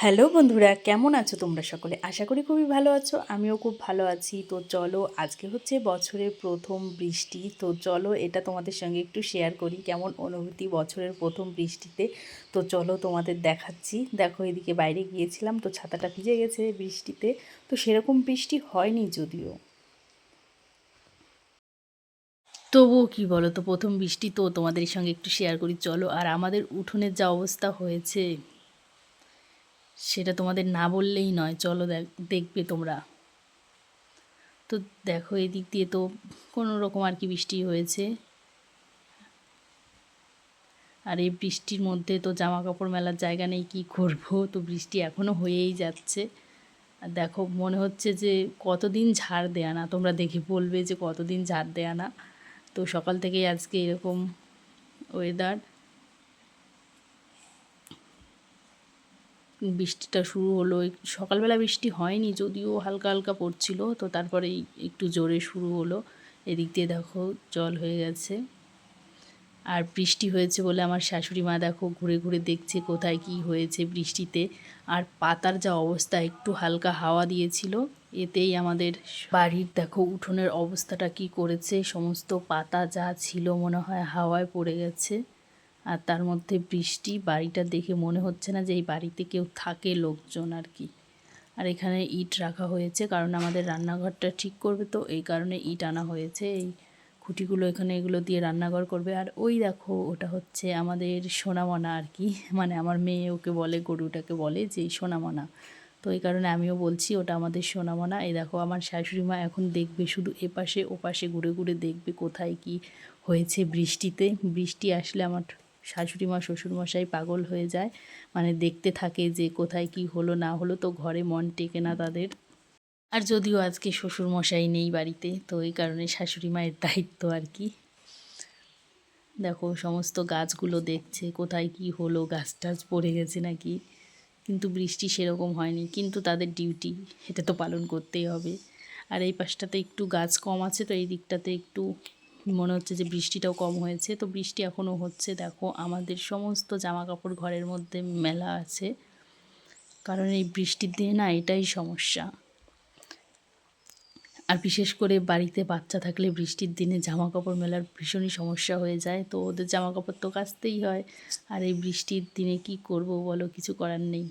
Hello বন্ধুরা, কেমন আছো তোমরা সকলে? আশা করি খুবই ভালো আছো। আমিও খুব ভালো আছি। তো চলো, আজকে হচ্ছে বছরের প্রথম বৃষ্টি। তো চলো এটা তোমাদের সঙ্গে একটু শেয়ার করি কেমন অনুভূতি বছরের প্রথম বৃষ্টিতে। তো চলো তোমাদের দেখাচ্ছি। দেখো, এদিকে বাইরে গিয়েছিলাম, তো ছাতাটা ভিজে গেছে বৃষ্টিতে। তো সেরকম বৃষ্টি হয়নি যদিও, তবুও কী বলো তো, প্রথম বৃষ্টি তো তোমাদের সঙ্গে একটু শেয়ার করি চলো। আর আমাদের উঠোনের যা অবস্থা হয়েছে সেটা তোমাদের না বললেই নয়। চলো দেখবে তোমরা। তো দেখো, এদিক দিয়ে তো কোনো রকম আর কি বৃষ্টি হয়েছে। আর এই বৃষ্টির মধ্যে তো জামা কাপড় মেলার জায়গা নেই, কী করবো। তো বৃষ্টি এখনও হয়েই যাচ্ছে। আর দেখো, মনে হচ্ছে যে কতদিন ঝাড় দেয়া না, তোমরা দেখে বলবে যে কতদিন ঝাড় দেয়া না। তো সকাল থেকেই আজকে এরকম ওয়েদার। বৃষ্টিটা শুরু হলো, সকালবেলা বৃষ্টি হয়নি যদিও, হালকা হালকা পড়ছিল। তো তারপরেই একটু জোরে শুরু হলো। এদিক দিয়ে দেখো জল হয়ে গেছে। আর বৃষ্টি হয়েছে বলে আমার শাশুড়ি মা দেখো ঘুরে ঘুরে দেখছে কোথায় কি হয়েছে বৃষ্টিতে। আর পাতার যা অবস্থা, একটু হালকা হাওয়া দিয়েছিল, এতেই আমাদের বাড়ির দেখো উঠোনের অবস্থাটা কি করেছে। সমস্ত পাতা যা ছিল মনে হয় হাওয়ায় পড়ে গেছে। আর তার মধ্যে বৃষ্টি, বাড়িটা দেখে মনে হচ্ছে না যে এই বাড়িতে কেউ থাকে, লোকজন আর কি। আর এখানে ইট রাখা হয়েছে, কারণ আমাদের রান্নাঘরটা ঠিক করবে, তো এই কারণে ইট আনা হয়েছে। এই খুঁটিগুলো এখানে এগুলো দিয়ে রান্নাঘর করবে। আর ওই দেখো, ওটা হচ্ছে আমাদের সোনামনা আর কি, মানে আমার মেয়ে ওকে বলে, গরুটাকে বলে যে সোনামনা। তো এই কারণে আমিও বলছি ওটা আমাদের সোনামনা। এই দেখো, আমার শাশুড়ি মা এখন দেখবে, শুধু এপাশে ওপাশে ঘুরে ঘুরে দেখবে কোথায় কি হয়েছে বৃষ্টিতে। বৃষ্টি আসলে আমার শাশুড়ি মা শ্বশুরমশাই পাগল হয়ে যায়, মানে দেখতে থাকে যে কোথায় কি হলো না হলো। তো ঘরে মন টেকে না তাদের। আর যদিও আজকে শ্বশুরমশাই নেই বাড়িতে, তো এই কারণে শাশুড়ি মায়ের দায়িত্ব আর কি। দেখো, সমস্ত গাছগুলো দেখছে কোথায় কি হলো, গাছ টাছ পড়ে গেছে নাকি। কিন্তু বৃষ্টি সেরকম হয়নি, কিন্তু তাদের ডিউটি, এটা তো পালন করতেই হবে। আর এই পাশটাতে একটু গাছ কম আছে, তো এই দিকটাতে একটু মনে হচ্ছে যে বৃষ্টিটাও কম হয়েছে। তো বৃষ্টি এখনও হচ্ছে। দেখো, আমাদের সমস্ত জামা কাপড় ঘরের মধ্যে মেলা আছে, কারণ এই বৃষ্টির দিনে না এটাই সমস্যা। আর বিশেষ করে বাড়িতে বাচ্চা থাকলে বৃষ্টির দিনে জামা কাপড় মেলার ভীষণই সমস্যা হয়ে যায়। তো ওদের জামা কাপড় তো কাচতেই হয়। আর এই বৃষ্টির দিনে কি করব বলো, কিছু করার নেই।